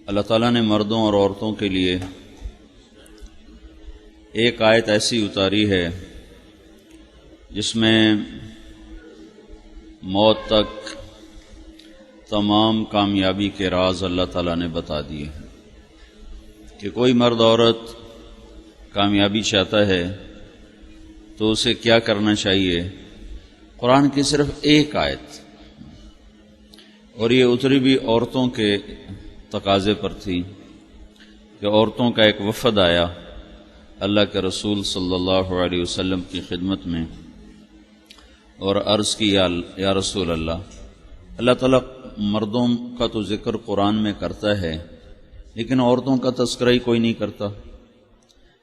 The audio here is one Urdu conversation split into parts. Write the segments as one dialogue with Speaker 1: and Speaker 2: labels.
Speaker 1: اللہ تعالیٰ نے مردوں اور عورتوں کے لیے ایک آیت ایسی اتاری ہے جس میں موت تک تمام کامیابی کے راز اللہ تعالیٰ نے بتا دیے ہیں کہ کوئی مرد عورت کامیابی چاہتا ہے تو اسے کیا کرنا چاہیے۔ قرآن کی صرف ایک آیت، اور یہ اتری بھی عورتوں کے تقاضے پر تھی کہ عورتوں کا ایک وفد آیا اللہ کے رسول صلی اللہ علیہ وسلم کی خدمت میں اور عرض کی یا رسول اللہ تعالیٰ مردوں کا تو ذکر قرآن میں کرتا ہے لیکن عورتوں کا تذکرہ ہی کوئی نہیں کرتا۔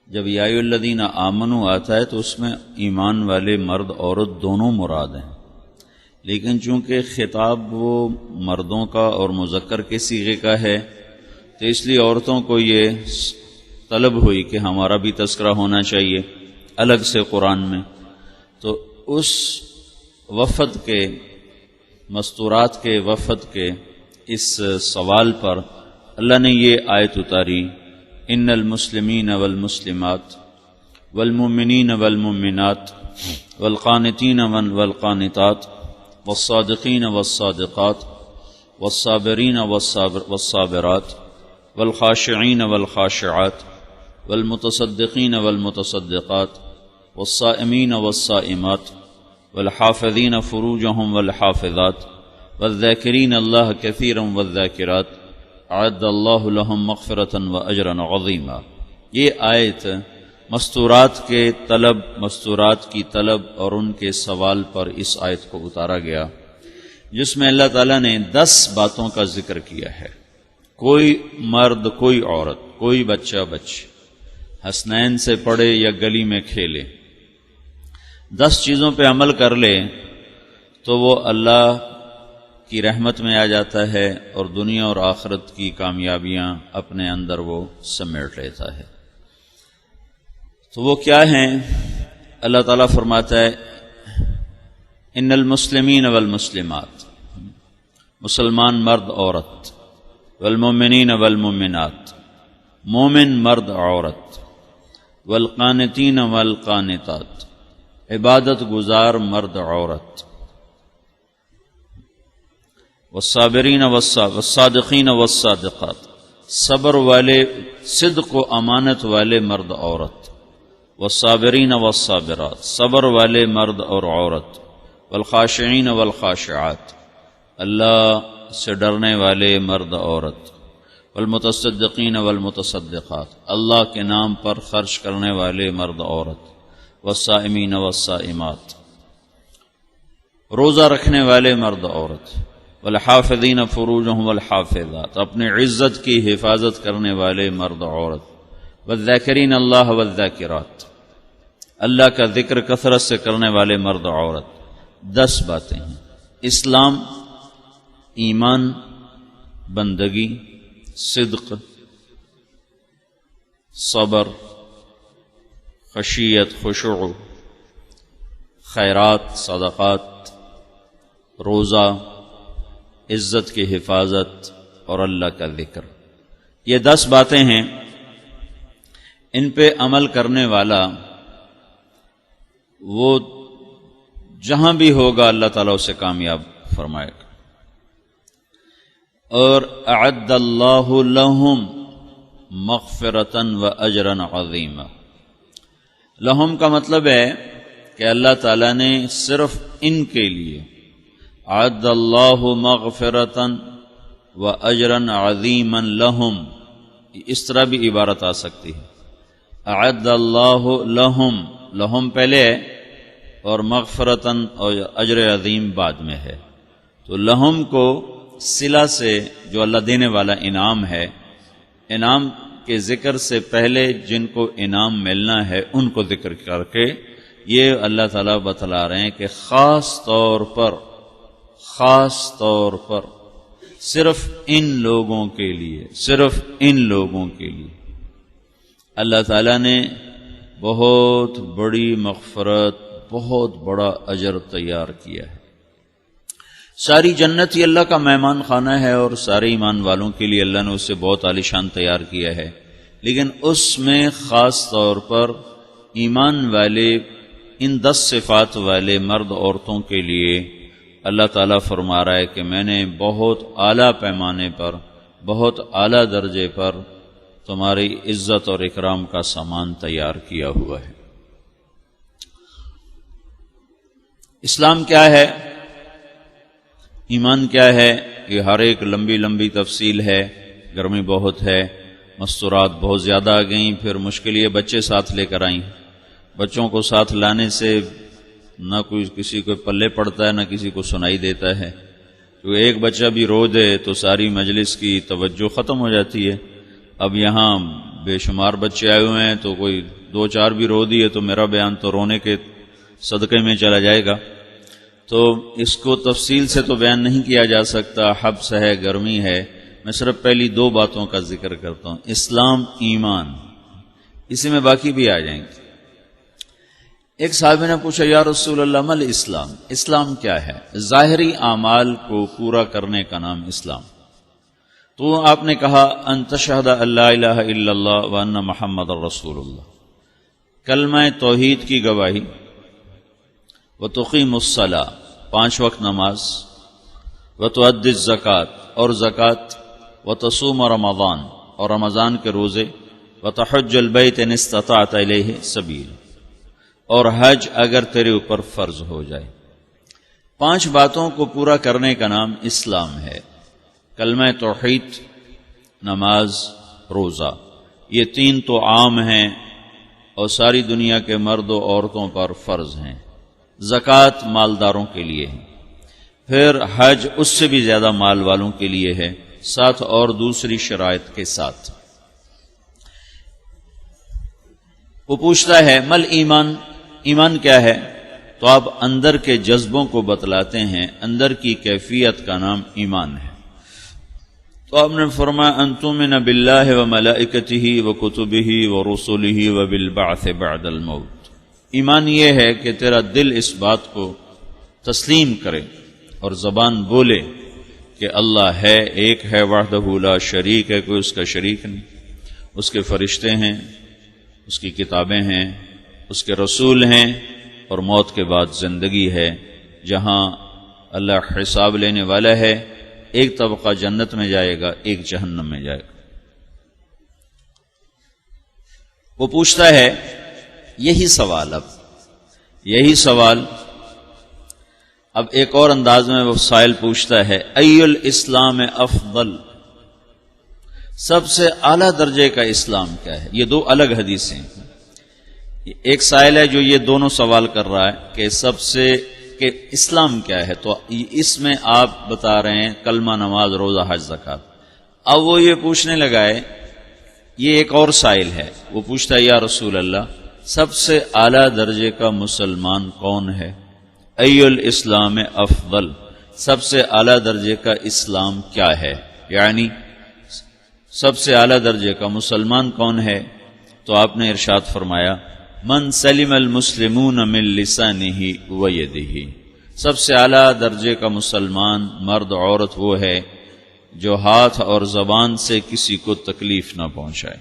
Speaker 1: جب یا ایھا الذین آمنوا آتا ہے تو اس میں ایمان والے مرد عورت دونوں مراد ہیں، لیکن چونکہ خطاب وہ مردوں کا اور مذکر کے صیغے کا ہے تو اس لیے عورتوں کو یہ طلب ہوئی کہ ہمارا بھی تذکرہ ہونا چاہیے الگ سے قرآن میں۔ تو اس وفد کے مستورات کے وفد کے اس سوال پر اللہ نے یہ آیت اتاری، ان المسلمین والمسلمات والمؤمنین والمؤمنات والقانتین والقانتات والصادقین والصادقات والصابرین والصابرات والخاشعین والخاشعات والمتصدقین والمتصدقات والصائمین والصائمات والحافظین فروجہم والحافظات والذاکرین اللہ کثیرا والذاکرات اعد اللہ لہم مغفرۃ واجرا عظیما۔ یہ آیت مستورات کی طلب اور ان کے سوال پر اس آیت کو اتارا گیا جس میں اللہ تعالیٰ نے 10 باتوں کا ذکر کیا ہے۔ کوئی مرد، کوئی عورت، کوئی بچہ بچی حسنین سے پڑھے یا گلی میں کھیلے، 10 چیزوں پہ عمل کر لے تو وہ اللہ کی رحمت میں آ جاتا ہے اور دنیا اور آخرت کی کامیابیاں اپنے اندر وہ سمیٹ لیتا ہے۔ تو وہ کیا ہیں؟ اللہ تعالیٰ فرماتا ہے ان المسلمین والمسلمات، مسلمان مرد عورت، والمؤمنین والمؤمنات، مومن مرد عورت، والقانتین والقانتات، عبادت گزار مرد عورت، والصابرین والصادقین والصادقات، صبر والے، صدق و امانت والے مرد عورت، والصابرین والصابرات، صبر والے مرد اور عورت، والخاشعین والخاشعات، اللہ سے ڈرنے والے مرد عورت، والمتصدقین والمتصدقات، اللہ کے نام پر خرچ کرنے والے مرد عورت، والصائمین والصائمات، روزہ رکھنے والے مرد عورت، والحافظین فروجہم والحافظات، اپنے عزت کی حفاظت کرنے والے مرد عورت، والذاکرین اللہ والذاکرات، اللہ کا ذکر کثرت سے کرنے والے مرد عورت۔ 10 باتیں ہیں۔ اسلام، ایمان، بندگی، صدق، صبر، خشیت، خشوع، خیرات، صدقات، روزہ، عزت کی حفاظت اور اللہ کا ذکر، یہ 10 باتیں ہیں۔ ان پہ عمل کرنے والا وہ جہاں بھی ہوگا اللہ تعالیٰ اسے کامیاب فرمائے گا۔ اور اعد اللہ لہم مغفرۃ واجرا عظیما، لہم کا مطلب ہے کہ اللہ تعالیٰ نے صرف ان کے لیے اعد اللہ مغفرۃ واجرا عظیما لہم، اس طرح بھی عبارت آ سکتی ہے، اعد اللہ لہم، لہم پہلے ہے اور مغفرتاً اور اجر عظیم بعد میں ہے، تو لہم کو صلہ سے جو اللہ دینے والا انعام ہے، انعام کے ذکر سے پہلے جن کو انعام ملنا ہے ان کو ذکر کر کے یہ اللہ تعالیٰ بتلا رہے ہیں کہ خاص طور پر صرف ان لوگوں کے لیے اللہ تعالیٰ نے بہت بڑی مغفرت، بہت بڑا اجر تیار کیا ہے۔ ساری جنت ہی اللہ کا مہمان خانہ ہے اور سارے ایمان والوں کے لیے اللہ نے اسے بہت عالیشان تیار کیا ہے، لیکن اس میں خاص طور پر ایمان والے ان 10 صفات والے مرد عورتوں کے لیے اللہ تعالیٰ فرما رہا ہے کہ میں نے بہت اعلیٰ پیمانے پر، بہت اعلیٰ درجے پر تمہاری عزت اور اکرام کا سامان تیار کیا ہوا ہے۔ اسلام کیا ہے، ایمان کیا ہے، یہ ہر ایک لمبی لمبی تفصیل ہے۔ گرمی بہت ہے، مستورات بہت زیادہ آ گئیں، پھر مشکل یہ بچے ساتھ لے کر آئیں۔ بچوں کو ساتھ لانے سے نہ کوئی کسی کو پلے پڑتا ہے، نہ کسی کو سنائی دیتا ہے۔ تو ایک بچہ بھی رو دے تو ساری مجلس کی توجہ ختم ہو جاتی ہے۔ اب یہاں بے شمار بچے آئے ہوئے ہیں، تو کوئی 2-4 بھی رو دیے تو میرا بیان تو رونے کے صدقے میں چلا جائے گا۔ تو اس کو تفصیل سے تو بیان نہیں کیا جا سکتا، حبس ہے، گرمی ہے۔ میں صرف پہلی 2 باتوں کا ذکر کرتا ہوں، اسلام، ایمان، اسی میں باقی بھی آ جائیں گے۔ ایک صحابی نے پوچھا، یا رسول اللہ مل اسلام، اسلام کیا ہے؟ ظاہری اعمال کو پورا کرنے کا نام اسلام۔ تو آپ نے کہا، ان تشہد ان لا الہ الا اللہ وان محمد رسول اللہ، کلمہ توحید کی گواہی، وتقیم الصلاۃ، 5 وقت نماز، وتؤدی الزکوٰۃ، اور زکوٰۃ، وتصوم رمضان، اور رمضان کے روزے، وتحج البیت ان استطعت الیہ سبیل، اور حج اگر تیرے اوپر فرض ہو جائے۔ 5 باتوں کو پورا کرنے کا نام اسلام ہے۔ کلمہ توحید، نماز، روزہ، یہ 3 تو عام ہیں اور ساری دنیا کے مرد و عورتوں پر فرض ہیں۔ زکوٰۃ مالداروں کے لیے ہے، پھر حج اس سے بھی زیادہ مال والوں کے لیے ہے، ساتھ اور دوسری شرائط کے ساتھ۔ وہ پوچھتا ہے، مل ایمان، ایمان کیا ہے؟ تو آپ اندر کے جذبوں کو بتلاتے ہیں، اندر کی کیفیت کا نام ایمان ہے۔ تو آپ نے فرمایا، ان تؤمن باللہ وملائکتہ وکتبہ ورسلہ وبالبعث بعد الموت۔ ایمان یہ ہے کہ تیرا دل اس بات کو تسلیم کرے اور زبان بولے کہ اللہ ہے، ایک ہے، وحدہ لا شریک ہے، کوئی اس کا شریک نہیں، اس کے فرشتے ہیں، اس کی کتابیں ہیں، اس کے رسول ہیں، اور موت کے بعد زندگی ہے جہاں اللہ حساب لینے والا ہے۔ ایک طبقہ جنت میں جائے گا، ایک جہنم میں جائے گا۔ وہ پوچھتا ہے یہی سوال، یہی سوال اب ایک اور انداز میں وہ سائل پوچھتا ہے، ای الاسلام افضل، سب سے اعلیٰ درجے کا اسلام کیا ہے؟ یہ 2 الگ حدیثیں ہیں۔ ایک سائل ہے جو یہ دونوں سوال کر رہا ہے کہ سب سے کہ اسلام کیا ہے، تو اس میں آپ بتا رہے ہیں کلمہ، نماز، روزہ، حج، زکوٰۃ۔ اب وہ یہ پوچھنے لگا ہے، یہ ایک اور سائل ہے، وہ پوچھتا ہے، یا رسول اللہ سب سے اعلیٰ درجے کا مسلمان کون ہے؟ ای الاسلام افضل، سب سے اعلیٰ درجے کا اسلام کیا ہے، یعنی سب سے اعلیٰ درجے کا مسلمان کون ہے؟ تو آپ نے ارشاد فرمایا، من سلم المسلمون من لسانہ ویدہ، سب سے اعلیٰ درجے کا مسلمان مرد عورت وہ ہے جو ہاتھ اور زبان سے کسی کو تکلیف نہ پہنچائے،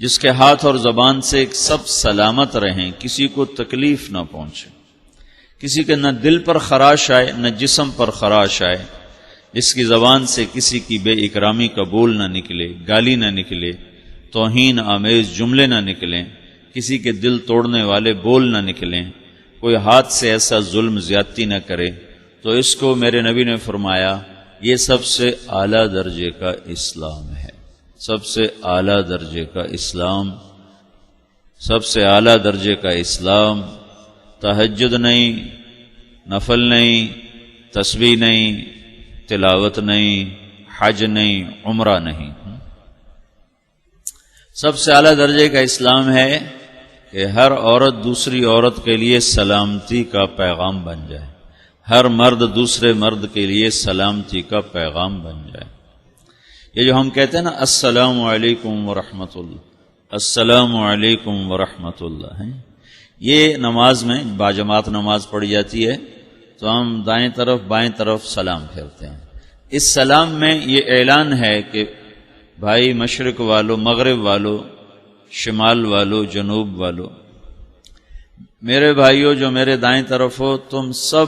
Speaker 1: جس کے ہاتھ اور زبان سے سب سلامت رہیں، کسی کو تکلیف نہ پہنچے، کسی کے نہ دل پر خراش آئے نہ جسم پر خراش آئے، جس کی زبان سے کسی کی بے اکرامی کا بول نہ نکلے، گالی نہ نکلے، توہین آمیز جملے نہ نکلیں، کسی کے دل توڑنے والے بول نہ نکلیں، کوئی ہاتھ سے ایسا ظلم زیادتی نہ کرے، تو اس کو میرے نبی نے فرمایا یہ سب سے اعلیٰ درجے کا اسلام ہے۔ سب سے اعلیٰ درجے کا اسلام، سب سے اعلیٰ درجے کا اسلام، تہجد نہیں، نفل نہیں، تسبیح نہیں، تلاوت نہیں، حج نہیں، عمرہ نہیں۔ سب سے اعلیٰ درجے کا اسلام ہے کہ ہر عورت دوسری عورت کے لیے سلامتی کا پیغام بن جائے، ہر مرد دوسرے مرد کے لیے سلامتی کا پیغام بن جائے۔ یہ جو ہم کہتے ہیں نا السلام علیکم ورحمۃ اللہ، السلام علیکم ورحمۃ اللہ، یہ نماز میں باجماعت نماز پڑھی جاتی ہے تو ہم دائیں طرف بائیں طرف سلام پھیرتے ہیں۔ اس سلام میں یہ اعلان ہے کہ بھائی مشرق والو، مغرب والو، شمال والو، جنوب والو، میرے بھائیو جو میرے دائیں طرف ہو، تم سب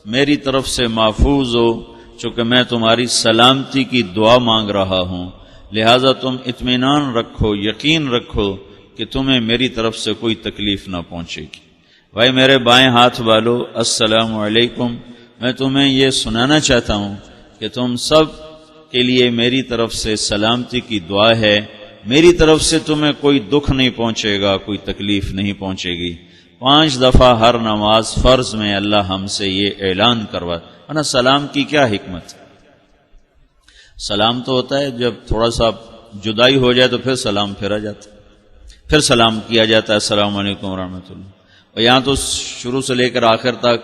Speaker 1: میری طرف سے محفوظ ہو، چونکہ میں تمہاری سلامتی کی دعا مانگ رہا ہوں، لہذا تم اطمینان رکھو، یقین رکھو کہ تمہیں میری طرف سے کوئی تکلیف نہ پہنچے گی۔ بھائی میرے بائیں ہاتھ والو، السلام علیکم، میں تمہیں یہ سنانا چاہتا ہوں کہ تم سب کے لیے میری طرف سے سلامتی کی دعا ہے، میری طرف سے تمہیں کوئی دکھ نہیں پہنچے گا، کوئی تکلیف نہیں پہنچے گی۔ 5 دفعہ ہر نماز فرض میں اللہ ہم سے یہ اعلان کروا۔ ورنہ سلام کی کیا حکمت؟ سلام تو ہوتا ہے جب تھوڑا سا جدائی ہو جائے تو پھر سلام پھیرا جاتا ہے، پھر سلام کیا جاتا ہے، السلام علیکم ورحمۃ اللہ۔ اور یہاں تو شروع سے لے کر آخر تک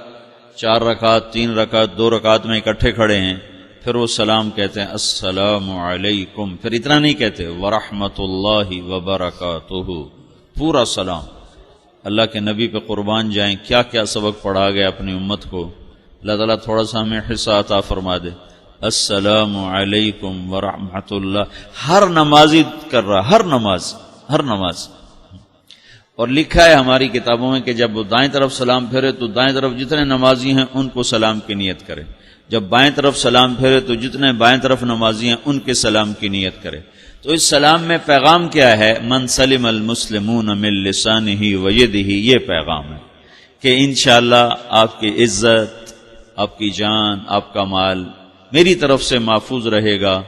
Speaker 1: 4 رکعت 3 رکعت 2 رکعت میں اکٹھے کھڑے ہیں، پھر وہ سلام کہتے ہیں السلام علیکم، پھر اتنا نہیں کہتے ورحمۃ اللہ وبرکاتہ، پورا سلام۔ اللہ کے نبی پہ قربان جائیں، کیا کیا سبق پڑھا گیا اپنی امت کو۔ اللہ تعالیٰ تھوڑا سا ہمیں حصہ عطا فرما دے۔ السلام علیکم ورحمۃ اللہ، ہر نمازی کر رہا، ہر نماز۔ اور لکھا ہے ہماری کتابوں میں کہ جب وہ دائیں طرف سلام پھیرے تو دائیں طرف جتنے نمازی ہیں ان کو سلام کی نیت کرے، جب بائیں طرف سلام پھیرے تو جتنے بائیں طرف نمازی ہیں ان کے سلام کی نیت کرے۔ تو اس سلام میں پیغام کیا ہے؟ من سلم المسلمون من لسانہ ویدہ، یہ پیغام ہے کہ انشاءاللہ آپ کی عزت، آپ کی جان، آپ کا مال میری طرف سے محفوظ رہے گا،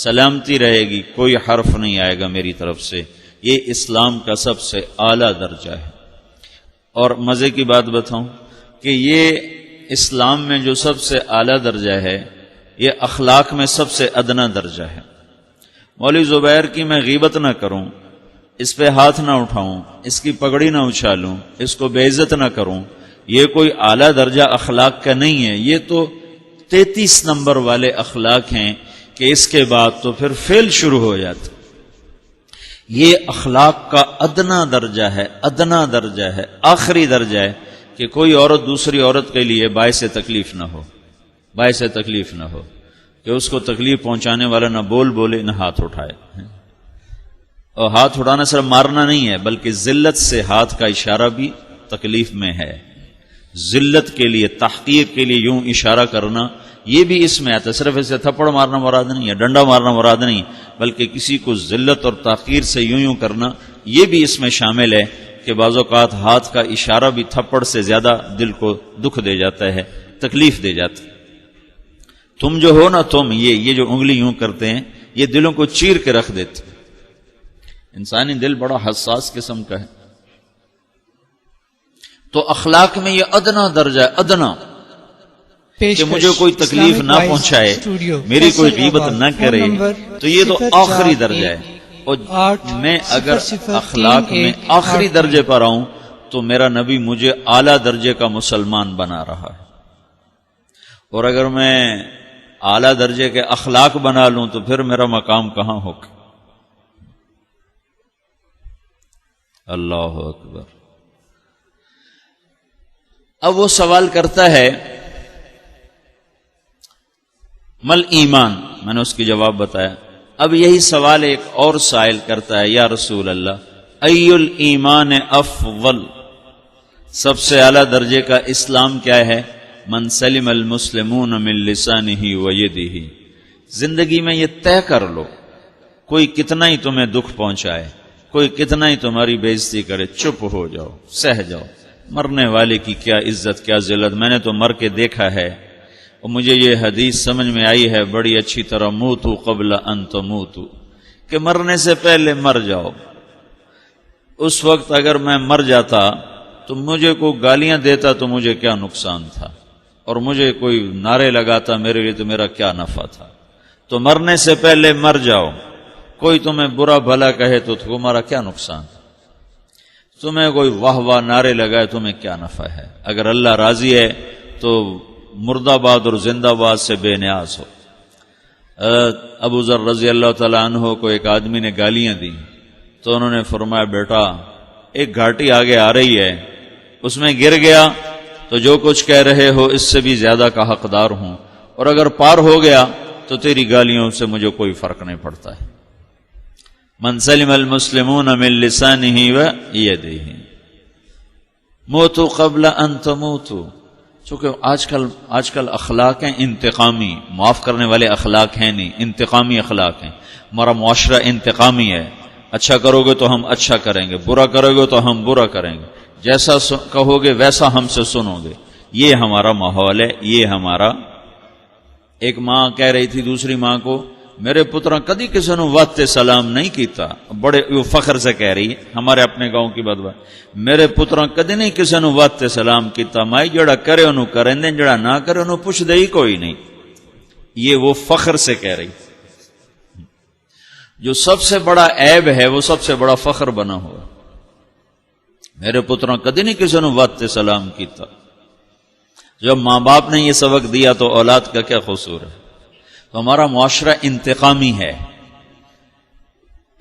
Speaker 1: سلامتی رہے گی، کوئی حرف نہیں آئے گا میری طرف سے۔ یہ اسلام کا سب سے اعلیٰ درجہ ہے۔ اور مزے کی بات بتاؤں کہ یہ اسلام میں جو سب سے اعلیٰ درجہ ہے، یہ اخلاق میں سب سے ادنا درجہ ہے۔ مولوی زبیر کی میں غیبت نہ کروں، اس پہ ہاتھ نہ اٹھاؤں، اس کی پگڑی نہ اچھالوں، اس کو بے عزت نہ کروں، یہ کوئی اعلیٰ درجہ اخلاق کا نہیں ہے، یہ تو 33 نمبر والے اخلاق ہیں کہ اس کے بعد تو پھر فعل شروع ہو جاتا۔ یہ اخلاق کا ادنا درجہ ہے، ادنا درجہ ہے، آخری درجہ ہے کہ کوئی عورت دوسری عورت کے لیے باعث تکلیف نہ ہو، باعث تکلیف نہ ہو، کہ اس کو تکلیف پہنچانے والا نہ بولے نہ ہاتھ اٹھائے۔ اور ہاتھ اٹھانا صرف مارنا نہیں ہے، بلکہ ذلت سے ہاتھ کا اشارہ بھی تکلیف میں ہے۔ ذلت کے لیے، تحقیر کے لیے یوں اشارہ کرنا، یہ بھی اس میں آتا ہے۔ صرف اسے تھپڑ مارنا مراد نہیں ہے، ڈنڈا مارنا مراد نہیں، بلکہ کسی کو ذلت اور تحقیر سے یوں کرنا، یہ بھی اس میں شامل ہے کہ بعض اوقات ہاتھ کا اشارہ بھی تھپڑ سے زیادہ دل کو دکھ دے جاتا ہے، تکلیف دے جاتا ہے۔ تم جو ہو نا، تم یہ جو انگلی یوں کرتے ہیں، یہ دلوں کو چیر کے رکھ دیتے۔ انسانی دل بڑا حساس قسم کا ہے۔ تو اخلاق میں یہ ادنا درجہ ہے، ادنا، کہ مجھے کوئی تکلیف نہ پہنچائے، میری کوئی غیبت نہ کرے، تو یہ تو آخری درجہ ہے۔ اور میں اگر اخلاق میں آخری درجے پر آؤں تو میرا نبی مجھے اعلیٰ درجے کا مسلمان بنا رہا ہے، اور اگر میں اعلیٰ درجے کے اخلاق بنا لوں تو پھر میرا مقام کہاں ہوگا؟ اللہ اکبر۔ اب وہ سوال کرتا ہے مل ایمان، میں نے اس کی جواب بتایا۔ اب یہی سوال ایک اور سائل کرتا ہے، یا رسول اللہ ای الایمان افضل، سب سے اعلیٰ درجے کا اسلام کیا ہے؟ من سلم المسلمون من لسانہ ویدہ۔ زندگی میں یہ طے کر لو، کوئی کتنا ہی تمہیں دکھ پہنچائے، کوئی کتنا ہی تمہاری بےعزتی کرے، چپ ہو جاؤ، سہ جاؤ۔ مرنے والے کی کیا عزت، کیا ذلت، میں نے تو مر کے دیکھا ہے، اور مجھے یہ حدیث سمجھ میں آئی ہے بڑی اچھی طرح، موتو قبل ان تموتو، کہ مرنے سے پہلے مر جاؤ۔ اس وقت اگر میں مر جاتا تو مجھے کوئی گالیاں دیتا تو مجھے کیا نقصان تھا، اور مجھے کوئی نعرے لگاتا میرے لیے تو میرا کیا نفع تھا۔ تو مرنے سے پہلے مر جاؤ، کوئی تمہیں برا بھلا کہے تو تمہارا کیا نقصان، تمہیں کوئی واہ واہ نعرے لگائے تمہیں کیا نفع ہے۔ اگر اللہ راضی ہے تو مرد آباد اور زندہ آباد سے بے نیاز ہو۔ ابو ذر رضی اللہ تعالیٰ عنہ کو ایک آدمی نے گالیاں دی تو انہوں نے فرمایا، بیٹا ایک گھاٹی آگے آ رہی ہے، اس میں گر گیا تو جو کچھ کہہ رہے ہو اس سے بھی زیادہ کا حقدار ہوں، اور اگر پار ہو گیا تو تیری گالیوں سے مجھے کوئی فرق نہیں پڑتا ہے۔ من سلم المسلمون من لسانہ و یدہ موتوا قبل ان تموتوا۔ چونکہ آج کل اخلاق ہیں انتقامی، معاف کرنے والے اخلاق ہیں نہیں، انتقامی اخلاق ہیں۔ ہمارا معاشرہ انتقامی ہے، اچھا کرو گے تو ہم اچھا کریں گے، برا کرو گے تو ہم برا کریں گے، جیسا کہو گے ویسا ہم سے سنو گے۔ یہ ہمارا ماحول ہے، یہ ہمارا۔ ایک ماں کہہ رہی تھی دوسری ماں کو، میرے پترا کدی کسی نے وقت سلام نہیں کیتا، بڑے فخر سے کہہ رہی ہے، ہمارے اپنے گاؤں کی بدوا، میرے پترا کدی نہیں کسی نے وقت سلام کیتا، مائی جڑا کرے انہوں کریں دیں، جڑا نہ کرے انہوں پوچھ دے ہی کوئی نہیں۔ یہ وہ فخر سے کہہ رہی۔ جو سب سے بڑا عیب ہے وہ سب سے بڑا فخر بنا ہوا۔ میرے پترا کدی نہیں کسی نے وقت سلام کیتا۔ جب ماں باپ نے یہ سبق دیا تو اولاد کا کیا قصور ہے؟ تو ہمارا معاشرہ انتقامی ہے،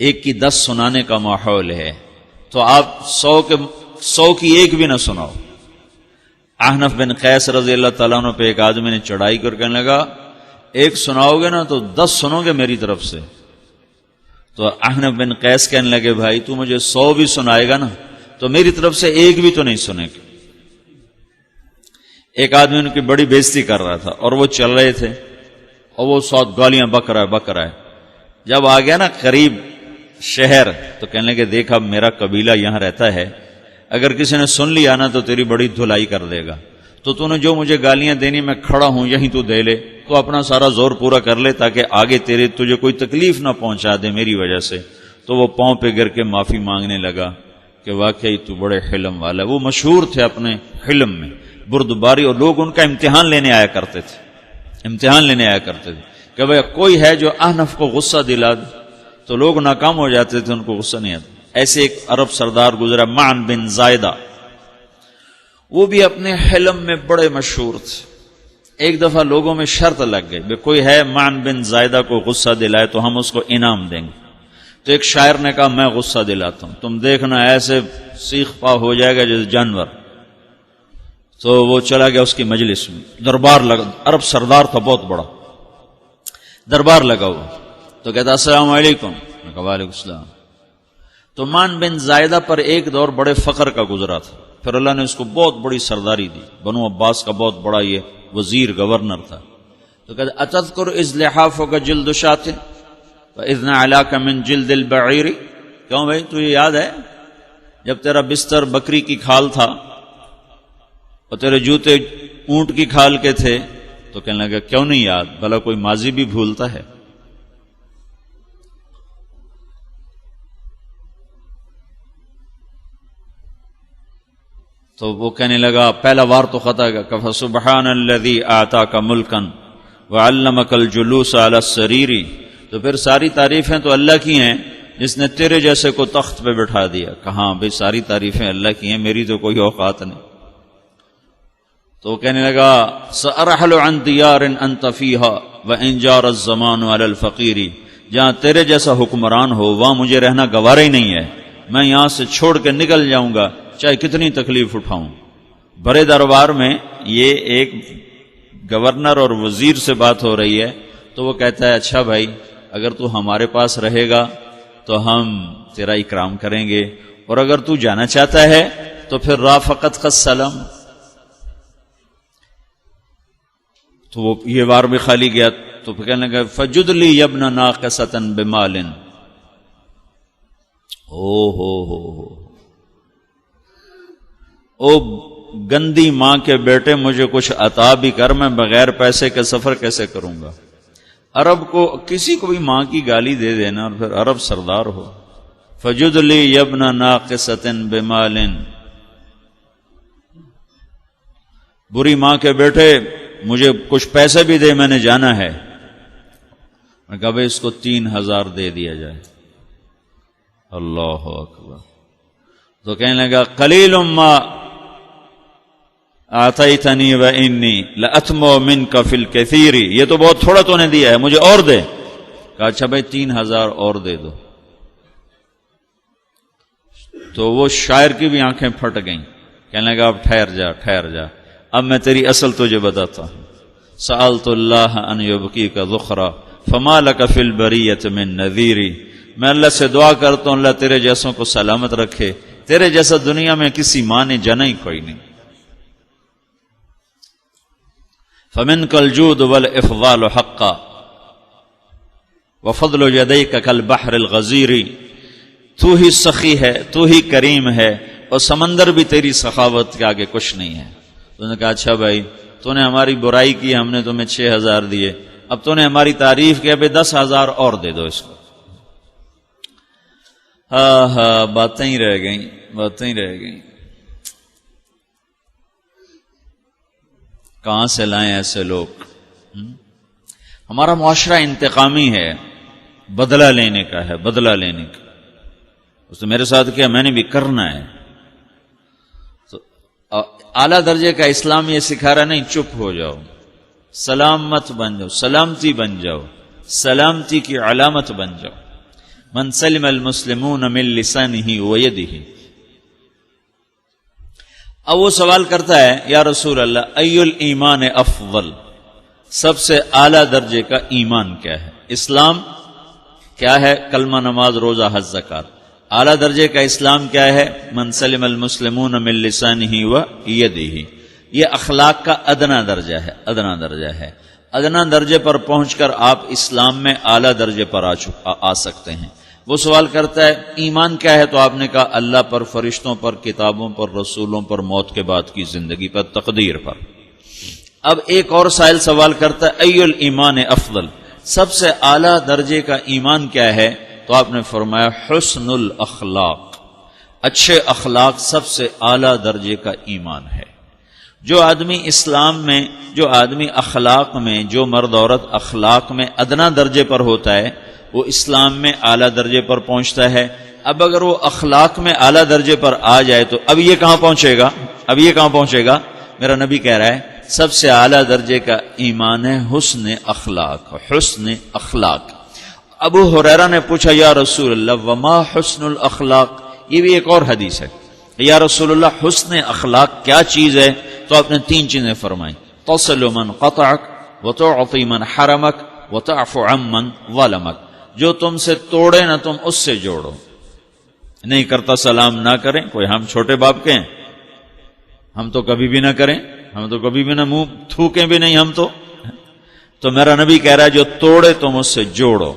Speaker 1: ایک کی 10 سنانے کا ماحول ہے، تو آپ 100 کی ایک بھی نہ سناؤ۔ احنف بن قیس رضی اللہ تعالیٰ عنہ پہ ایک آدمی نے چڑھائی کر کہنے لگا، ایک سناؤ گے نا تو 10 سنو گے میری طرف سے۔ تو احنف بن قیس کہنے لگے، بھائی تو مجھے 100 بھی سنائے گا نا تو میری طرف سے ایک بھی تو نہیں سنے گا۔ ایک آدمی ان کی بڑی بےزتی کر رہا تھا اور وہ چل رہے تھے اور وہ 100 گالیاں بک رہا ہے۔ جب آ گیا نا قریب شہر تو کہنے لگے، دیکھ اب میرا قبیلہ یہاں رہتا ہے، اگر کسی نے سن لیا نا تو تیری بڑی دھلائی کر دے گا، تو نے جو مجھے گالیاں دینی میں کھڑا ہوں یہیں تو دے لے، تو اپنا سارا زور پورا کر لے تاکہ آگے تجھے کوئی تکلیف نہ پہنچا دے میری وجہ سے۔ تو وہ پاؤں پہ گر کے معافی مانگنے لگا کہ واقعی تو بڑے حلم والا ہے۔ وہ مشہور تھے اپنے حلم میں، بردباری، اور لوگ ان کا امتحان لینے آیا کرتے تھے کہ بھئی کوئی ہے جو احنف کو غصہ دلا دے، تو لوگ ناکام ہو جاتے تھے، ان کو غصہ نہیں آتا۔ ایسے ایک عرب سردار گزرا معن بن زائدہ، وہ بھی اپنے حلم میں بڑے مشہور تھے۔ ایک دفعہ لوگوں میں شرط لگ گئی، بھئی کوئی ہے معن بن زائدہ کو غصہ دلائے تو ہم اس کو انعام دیں گے۔ تو ایک شاعر نے کہا، میں غصہ دلاتا ہوں، تم دیکھنا ایسے سیخ پا ہو جائے گا جیسے جانور۔ تو وہ چلا گیا اس کی مجلس میں، دربار لگا، عرب سردار تھا بہت بڑا، دربار لگا ہوا، تو کہتا السلام علیکم، میں کہا وعلیکم السلام۔ تو معن بن زائدہ پر ایک دور بڑے فقر کا گزرا تھا، پھر اللہ نے اس کو بہت بڑی سرداری دی، بنو عباس کا بہت بڑا یہ وزیر گورنر تھا۔ تو کہتا اتذکر اذ لحافک جلد شاۃ واذ نعلاک من جلد البعیر، کیوں بھائی تجھے یاد ہے جب تیرا بستر بکری کی کھال تھا اور تیرے جوتے اونٹ کی کھال کے تھے؟ تو کہنے لگا کیوں نہیں یاد، بھلا کوئی ماضی بھی بھولتا ہے؟ تو وہ کہنے لگا پہلا وار تو خطا گا، کہ سبحان الذی آتاک ملکا وعلمک الجلوس علی السریر، تو پھر ساری تعریفیں تو اللہ کی ہیں جس نے تیرے جیسے کو تخت پہ بٹھا دیا۔ کہاں بھئی ساری تعریفیں اللہ کی ہیں، میری تو کوئی اوقات نہیں۔ تو کہنے لگا سأرحل عن دیار انت فیہا وان جار الزمان علی الفقیر، جہاں تیرے جیسا حکمران ہو وہاں مجھے رہنا گوارا ہی نہیں ہے، میں یہاں سے چھوڑ کے نکل جاؤں گا چاہے کتنی تکلیف اٹھاؤں۔ بڑے دربار میں یہ ایک گورنر اور وزیر سے بات ہو رہی ہے، تو وہ کہتا ہے اچھا بھائی اگر تو ہمارے پاس رہے گا تو ہم تیرا اکرام کریں گے، اور اگر تو جانا چاہتا ہے تو پھر رافقت کا السلام۔ تو وہ یہ وار بھی خالی گیا، تو پھر کہنے لگا فجد لی یبن ناقصۃ بمال، او گندی ماں کے بیٹے مجھے کچھ عطا بھی کر، میں بغیر پیسے کے سفر کیسے کروں گا؟ عرب کو کسی کو بھی ماں کی گالی دے دینا اور پھر عرب سردار ہو۔ فجد لی یبن ناقصۃ بمال، بری ماں کے بیٹے مجھے کچھ پیسے بھی دے، میں نے جانا ہے۔ میں کہا بھئی اس کو 3000 دے دیا جائے۔ اللہ اکبر۔ تو کہنے لگا قلیل ما آتیتنی و انی لأتمو منک فی الکثیر، یہ تو بہت تھوڑا تو نے دیا ہے، مجھے اور دے۔ کہا اچھا بھئی 3000 اور دے دو۔ تو وہ شاعر کی بھی آنکھیں پھٹ گئیں، کہنے لگا اب ٹھہر جا ٹھہر جا، اب میں تیری اصل تجھے بتاتا ہوں. سألت اللہ ان یبقیک ذخرا فما لک فی البریۃ من نذیر. میں اللہ سے دعا کرتا ہوں اللہ تیرے جیسوں کو سلامت رکھے، تیرے جیسا دنیا میں کسی ماں نے جنا ہی کوئی نہیں. فمنک الجود والافضال حقا وفضل یدیک کالبحر الغزیر. تو ہی سخی ہے، تو ہی کریم ہے، اور سمندر بھی تیری سخاوت کے آگے کچھ نہیں ہے. تو نے کہا اچھا بھائی تو نے ہماری برائی کی، ہم نے تمہیں 6,000 دیے، اب تو نے ہماری تعریف کی، اب 10,000 اور دے دو اس کو. ہاں باتیں ہی رہ گئیں، باتیں ہی رہ گئیں. کہاں سے لائیں ایسے لوگ؟ ہمارا معاشرہ انتقامی ہے، بدلہ لینے کا ہے، بدلہ لینے کا. اس نے میرے ساتھ کیا، میں نے بھی کرنا ہے. تو اعلیٰ درجے کا اسلام یہ سکھا رہا نہیں چپ ہو جاؤ، سلام مت بن جاؤ، سلامتی بن جاؤ، سلامتی کی علامت بن جاؤ. من سلم المسلمون من لسانہ ویدہ. اب وہ سوال کرتا ہے یا رسول اللہ ای الایمان افضل، سب سے اعلیٰ درجے کا ایمان کیا ہے؟ اسلام کیا ہے؟ کلمہ، نماز، روزہ، حج، زکوٰۃ. اعلیٰ درجے کا اسلام کیا ہے؟ من سلم المسلمون من لسانہ ویدہ. یہ اخلاق کا ادنا درجہ ہے، ادنا درجہ ہے. ادنا درجے پر پہنچ کر آپ اسلام میں اعلیٰ درجے پر آ سکتے ہیں. وہ سوال کرتا ہے ایمان کیا ہے؟ تو آپ نے کہا اللہ پر، فرشتوں پر، کتابوں پر، رسولوں پر، موت کے بعد کی زندگی پر، تقدیر پر. اب ایک اور سائل سوال کرتا ہے ای الایمان افضل، سب سے اعلیٰ درجے کا ایمان کیا ہے؟ تو آپ نے فرمایا حسن الاخلاق، اچھے اخلاق سب سے اعلیٰ درجے کا ایمان ہے. جو آدمی اسلام میں، جو آدمی اخلاق میں، جو مرد عورت اخلاق میں ادنا درجے پر ہوتا ہے وہ اسلام میں اعلیٰ درجے پر پہنچتا ہے. اب اگر وہ اخلاق میں اعلیٰ درجے پر آ جائے تو اب یہ کہاں پہنچے گا؟ اب یہ کہاں پہنچے گا؟ میرا نبی کہہ رہا ہے سب سے اعلیٰ درجے کا ایمان ہے حسن اخلاق، حسن اخلاق. ابو ہریرہ نے پوچھا یا رسول اللہ وما حسن الاخلاق، یہ بھی ایک اور حدیث ہے. یا رسول اللہ حسن اخلاق کیا چیز ہے؟ تو آپ نے 3 چیزیں فرمائیں، تصل من قطعک وتعطی من حرمک وتعفو عمن ظلمک. جو تم سے توڑے نہ تم اس سے جوڑو. نہیں کرتا سلام نہ کریں، کوئی ہم چھوٹے باپ کے ہیں، ہم تو کبھی بھی نہ کریں، ہم تو کبھی بھی نہ منہ تھوکیں بھی نہیں ہم تو میرا نبی کہہ رہا ہے جو توڑے تم اس سے جوڑو،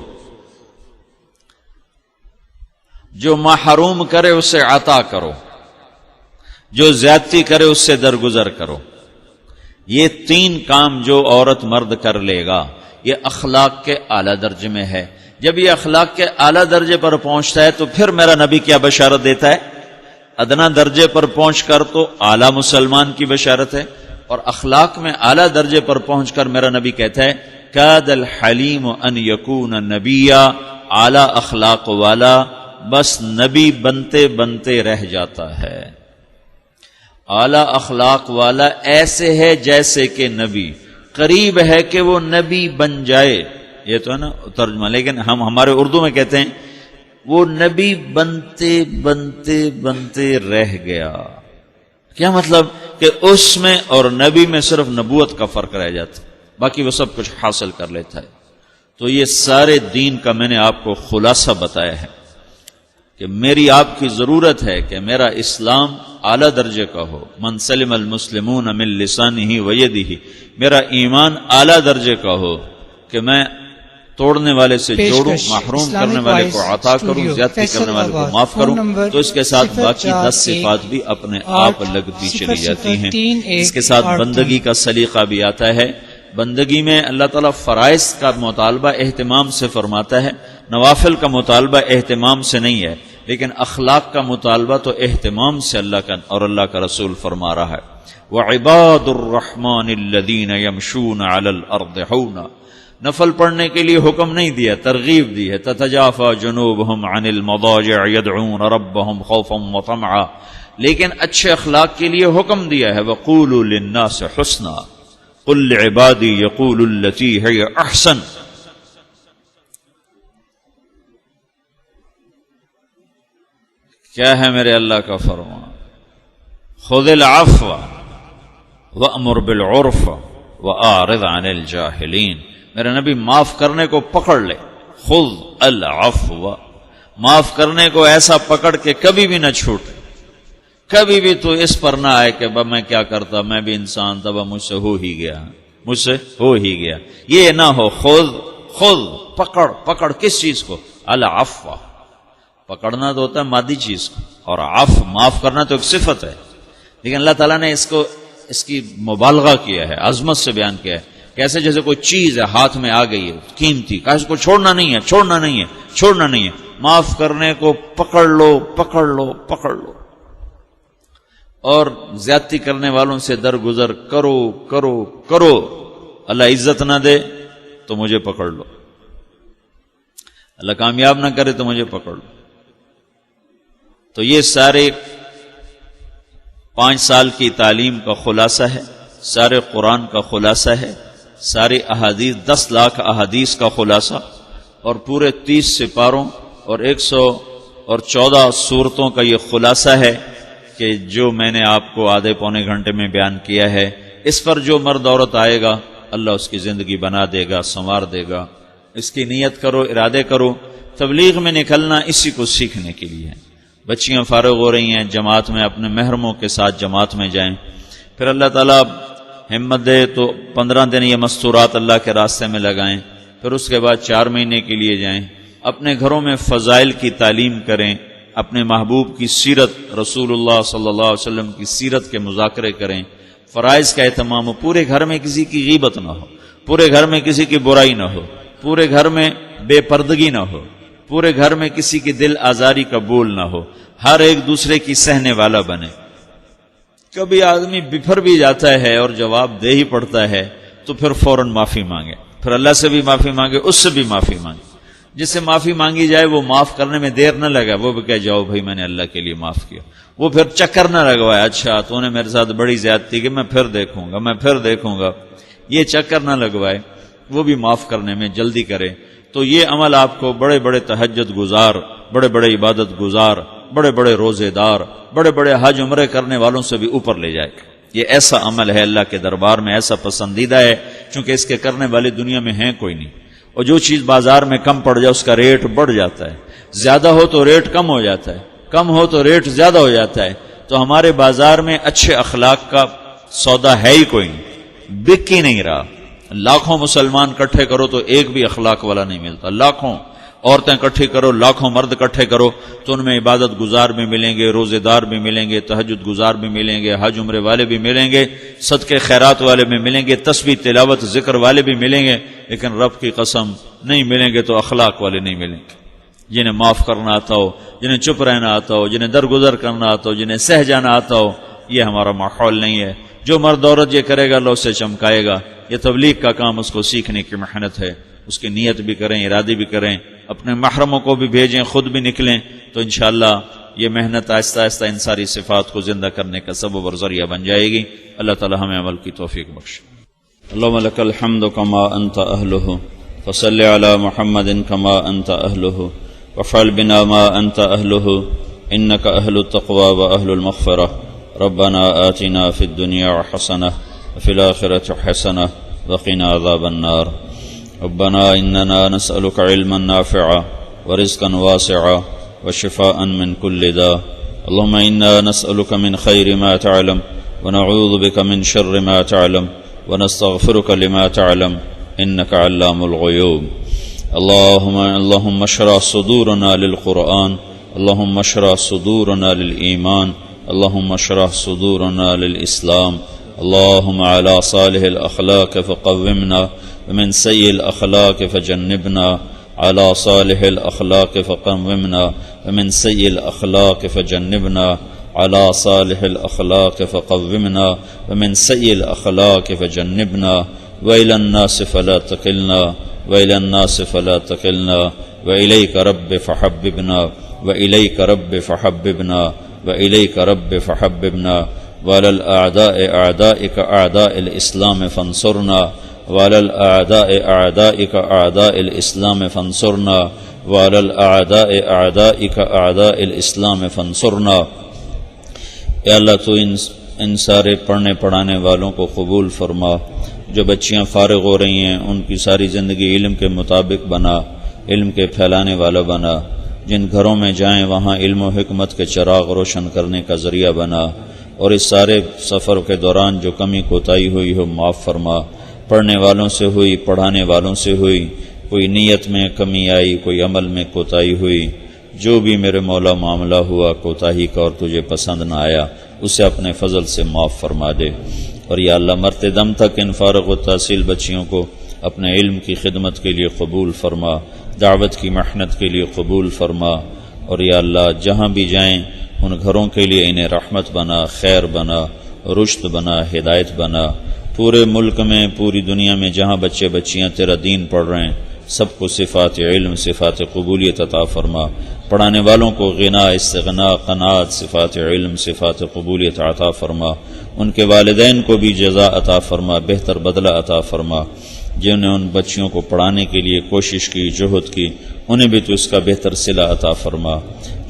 Speaker 1: جو محروم کرے اس سے عطا کرو، جو زیادتی کرے اس سے درگزر کرو. یہ 3 کام جو عورت مرد کر لے گا یہ اخلاق کے اعلیٰ درجے میں ہے. جب یہ اخلاق کے اعلیٰ درجے پر پہنچتا ہے تو پھر میرا نبی کیا بشارت دیتا ہے؟ ادنا درجے پر پہنچ کر تو اعلیٰ مسلمان کی بشارت ہے، اور اخلاق میں اعلیٰ درجے پر پہنچ کر میرا نبی کہتا ہے کاد الحلیم ان یکون نبیا، اعلیٰ اخلاق والا بس نبی بنتے بنتے رہ جاتا ہے. اعلیٰ اخلاق والا ایسے ہے جیسے کہ نبی، قریب ہے کہ وہ نبی بن جائے. یہ تو ہے نا ترجمہ، لیکن ہم ہمارے اردو میں کہتے ہیں وہ نبی بنتے بنتے بنتے رہ گیا. کیا مطلب؟ کہ اس میں اور نبی میں صرف نبوت کا فرق رہ جاتا، باقی وہ سب کچھ حاصل کر لیتا ہے. تو یہ سارے دین کا میں نے آپ کو خلاصہ بتایا ہے کہ میری آپ کی ضرورت ہے کہ میرا اسلام اعلیٰ درجے کا ہو. من سلم المسلمون من لسانہ ویدہ، میرا ایمان اعلیٰ درجے کا ہو کہ میں توڑنے والے سے جوڑوں، محروم کرنے والے کو عطا کروں، زیادتی کرنے والے کو معاف کروں. تو اس کے ساتھ باقی 10 صفات بھی اپنے آپ لگتی چلی جاتی ہیں. اس کے ساتھ بندگی کا سلیقہ بھی آتا ہے. بندگی میں اللہ تعالیٰ فرائض کا مطالبہ اہتمام سے فرماتا ہے، نوافل کا مطالبہ اہتمام سے نہیں ہے، لیکن اخلاق کا مطالبہ تو اہتمام سے اللہ کا اور اللہ کا رسول فرما رہا ہے. وَعِبَادُ الرَّحْمَنِ الَّذِينَ يَمْشُونَ عَلَى الْأَرْضِ حَوْنًا. نفل پڑھنے کے لیے حکم نہیں دیا، ترغیب دی ہے. تَتَجَافَى جُنُوبُهُمْ عَنِ الْمَضَاجِعِ يَدْعُونَ رَبَّهُمْ خَوْفًا وَطَمْعًا. لیکن اچھے اخلاق کے لیے حکم دیا ہے وَقُولُوا لِلنَّاسِ حُسْنًا قُلْ لِعِبَادِي يَقُولُوا الَّتِي هِيَ أَحْسَنُ. کیا ہے میرے اللہ کا فرمان؟ خُذِ الْعَفْوَ وَأْمُرْ بِالْعُرْفِ وَأَعْرِضْ عَنِ الْجَاهِلِينَ، میرے نبی معاف کرنے کو پکڑ لے، خُذْ الْعَفْوَ، معاف کرنے کو ایسا پکڑ کے کبھی بھی نہ چھوٹے، کبھی بھی تو اس پر نہ آئے کہ میں کیا کرتا، میں بھی انسان تھا، مجھ سے ہو ہی گیا، مجھ سے ہو ہی گیا، یہ نہ ہو۔ خود پکڑ کس چیز کو؟ العفو، پکڑنا تو ہوتا ہے مادی چیز کو، اور معاف کرنا تو ایک صفت ہے، لیکن اللہ تعالیٰ نے اس کی مبالغہ کیا ہے، عظمت سے بیان کیا ہے، کیسے جیسے کوئی چیز ہے ہاتھ میں آ گئی ہے قیمتی، کہ اس کو چھوڑنا نہیں ہے، معاف کرنے کو پکڑ لو، اور زیادتی کرنے والوں سے درگزر کرو، اللہ عزت نہ دے تو مجھے پکڑ لو، اللہ کامیاب نہ کرے تو مجھے پکڑ لو۔ تو یہ سارے 5 سال کی تعلیم کا خلاصہ ہے، سارے قرآن کا خلاصہ ہے، ساری احادیث 10 لاکھ احادیث کا خلاصہ، اور پورے 30 سپاروں اور 114 سورتوں کا یہ خلاصہ ہے کہ جو میں نے آپ کو آدھے پونے گھنٹے میں بیان کیا ہے۔ اس پر جو مرد عورت آئے گا اللہ اس کی زندگی بنا دے گا، سنوار دے گا۔ اس کی نیت کرو، ارادے کرو۔ تبلیغ میں نکلنا اسی کو سیکھنے کے لیے ہے۔ بچیاں فارغ ہو رہی ہیں، جماعت میں اپنے محرموں کے ساتھ جماعت میں جائیں، پھر اللہ تعالیٰ ہمت دے تو 15 دن یہ مستورات اللہ کے راستے میں لگائیں، پھر اس کے بعد 4 مہینے کے لیے جائیں، اپنے گھروں میں فضائل کی تعلیم کریں، اپنے محبوب کی سیرت، رسول اللہ صلی اللہ علیہ وسلم کی سیرت کے مذاکرے کریں، فرائض کا اہتمام ہو، پورے گھر میں کسی کی غیبت نہ ہو، پورے گھر میں کسی کی برائی نہ ہو، پورے گھر میں بے پردگی نہ ہو، پورے گھر میں کسی کی دل آزاری کا بول نہ ہو، ہر ایک دوسرے کی سہنے والا بنے۔ کبھی آدمی بفر بھی جاتا ہے اور جواب دے ہی پڑتا ہے تو پھر فوراً معافی مانگے، پھر اللہ سے بھی معافی مانگے، اس سے بھی معافی مانگے۔ جس سے معافی مانگی جائے وہ معاف کرنے میں دیر نہ لگا، وہ بھی کہہ جاؤ بھائی میں نے اللہ کے لیے معاف کیا، وہ پھر چکر نہ لگوائے، اچھا تو نے میرے ساتھ بڑی زیادتی کی، میں پھر دیکھوں گا، یہ چکر نہ لگوائے، وہ بھی معاف کرنے میں جلدی کرے۔ تو یہ عمل آپ کو بڑے بڑے تہجد گزار، بڑے بڑے عبادت گزار، بڑے بڑے روزے دار، بڑے بڑے حج عمرے کرنے والوں سے بھی اوپر لے جائے گا۔ یہ ایسا عمل ہے اللہ کے دربار میں، ایسا پسندیدہ ہے، چونکہ اس کے کرنے والے دنیا میں ہیں کوئی نہیں۔ اور جو چیز بازار میں کم پڑ جائے اس کا ریٹ بڑھ جاتا ہے، زیادہ ہو تو ریٹ کم ہو جاتا ہے، کم ہو تو ریٹ زیادہ ہو جاتا ہے۔ تو ہمارے بازار میں اچھے اخلاق کا سودا ہے ہی کوئی نہیں، بک ہی نہیں رہا۔ لاکھوں مسلمان اکٹھے کرو تو ایک بھی اخلاق والا نہیں ملتا، لاکھوں عورتیں اکٹھی کرو، لاکھوں مرد اکٹھے کرو تو ان میں عبادت گزار بھی ملیں گے، روزے دار بھی ملیں گے، تہجد گزار بھی ملیں گے، حج عمرے والے بھی ملیں گے، صدقے خیرات والے بھی ملیں گے، تسبیح تلاوت ذکر والے بھی ملیں گے، لیکن رب کی قسم نہیں ملیں گے تو اخلاق والے نہیں ملیں گے، جنہیں معاف کرنا آتا ہو، جنہیں چپ رہنا آتا ہو، جنہیں درگزر کرنا آتا ہو، جنہیں سہ جانا آتا ہو۔ یہ ہمارا ماحول نہیں ہے۔ جو مرد عورت یہ کرے گا اللہ اسے چمکائے گا۔ یہ تبلیغ کا کام اس کو سیکھنے کی محنت ہے، اس کی نیت بھی کریں، ارادے بھی کریں، اپنے محرموں کو بھی بھیجیں، خود بھی نکلیں، تو انشاءاللہ یہ محنت آہستہ آہستہ ان ساری صفات کو زندہ کرنے کا سبب اور ذریعہ بن جائے گی۔ اللہ تعالی ہمیں عمل کی توفیق بخشے۔ اللهم لك الحمد كما أنت أهله فصل على محمد كما أنت أهله وافعل بنا ما أنت أهله إنك أهل التقوى وأهل المغفرة ربنا آتنا في الدنيا حسنة وفي الآخرة حسنة وقنا عذاب النار ربنا إننا نسألك علما نافعا ورزقا واسعا وشفاء من كل داء اللهم إنا نسألك من خير ما تعلم ونعوذ بك من شر ما تعلم ونستغفرك لما تعلم إنك علام الغيوب اللهم اشرح صدورنا للقرآن اللهم اشرح صدورنا للإيمان اللهم اشرح صدورنا للإسلام اللهم على صالح الأخلاق فقومنا ومن سيء الأخلاق فجنبنا على صالح الأخلاق فقومنا ومن سيء الأخلاق فجنبنا على صالح الأخلاق فقومنا ومن سيء الأخلاق فجنبنا وإلى الناس فلا تكلنا وإلى الناس فلا تكلنا وإليك رب فحببنا وإليك رب فحببنا وإليك رب فحببنا وعلى الأعداء أعدائك أعداء الإسلام فانصرنا وعلى الأعداء أعدائك أعداء الإسلام فانصرنا وعلى الأعداء أعدائك أعداء الإسلام فانصرنا۔ اے اللہ تو ان ان سارے پڑھنے پڑھانے والوں کو قبول فرما، جو بچیاں فارغ ہو رہی ہیں ان کی ساری زندگی علم کے مطابق بنا، علم کے پھیلانے والا بنا، جن گھروں میں جائیں وہاں علم و حکمت کے چراغ روشن کرنے کا ذریعہ بنا، اور اس سارے سفر کے دوران جو کمی کوتاہی ہوئی ہو معاف فرما، پڑھنے والوں سے ہوئی، پڑھانے والوں سے ہوئی، کوئی نیت میں کمی آئی، کوئی عمل میں کوتاہی ہوئی، جو بھی میرے مولا معاملہ ہوا کوتاہی کا اور تجھے پسند نہ آیا، اسے اپنے فضل سے معاف فرما دے۔ اور یا اللہ مرتے دم تک ان فارغ و تحصیل بچیوں کو اپنے علم کی خدمت کے لیے قبول فرما، دعوت کی محنت کے لیے قبول فرما، اور یا اللہ جہاں بھی جائیں ان گھروں کے لیے انہیں رحمت بنا، خیر بنا، رشد بنا، ہدایت بنا۔ پورے ملک میں، پوری دنیا میں جہاں بچے بچیاں تیرا دین پڑھ رہے ہیں سب کو صفات علم، صفات قبولیت عطا فرما، پڑھانے والوں کو غنا، استغنا، قناعت، صفات علم، صفات قبولیت عطا فرما، ان کے والدین کو بھی جزا عطا فرما، بہتر بدلہ عطا فرما، جنہوں نے ان بچیوں کو پڑھانے کے لیے کوشش کی، جہد کی، انہیں بھی تو اس کا بہتر صلہ عطا فرما۔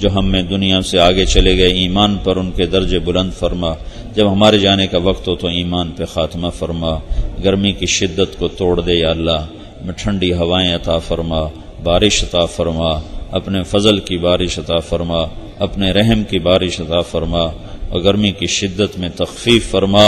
Speaker 1: جو ہم میں دنیا سے آگے چلے گئے ایمان پر ان کے درجے بلند فرما، جب ہمارے جانے کا وقت ہو تو ایمان پہ خاتمہ فرما، گرمی کی شدت کو توڑ دے یا اللہ، میں ٹھنڈی ہوائیں عطا فرما، بارش عطا فرما، اپنے فضل کی بارش عطا فرما، اپنے رحم کی بارش عطا فرما، اور گرمی کی شدت میں تخفیف فرما۔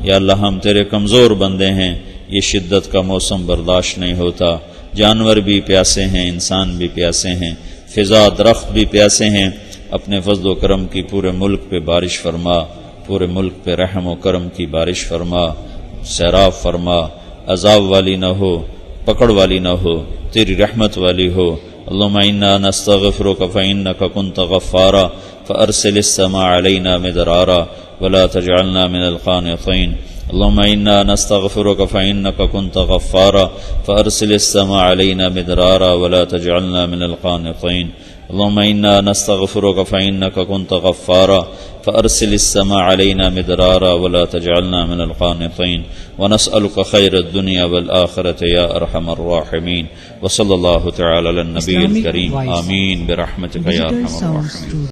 Speaker 1: یا اللہ ہم تیرے کمزور بندے ہیں، یہ شدت کا موسم برداشت نہیں ہوتا، جانور بھی پیاسے ہیں، انسان بھی پیاسے ہیں، فضا درخت بھی پیاسے ہیں، اپنے فضل و کرم کی پورے ملک پہ بارش فرما، پورے ملک پہ رحم و کرم کی بارش فرما، سیراب فرما، عذاب والی نہ ہو، پکڑ والی نہ ہو، تیری رحمت والی ہو۔ اللہم انا نستغفرک فإنک کنت غفارا فأرسل السماء علینا مدرارا ولا تجعلنا من القانطین۔ اللہم انا نستغفرک فإنک کنت غفارا فأرسل السماء علینا مدرارا ولا تجعلنا من القانطین۔ اللہم انا نستغفرک فإنک کنت غفارا فأرسل السماء علينا مدرارا ولا تجعلنا من القانطين ونسألك خير الدنيا والآخرة يا أرحم الراحمين وصلى الله تعالى على النبي الكريم آمين برحمتك يا أرحم الراحمين۔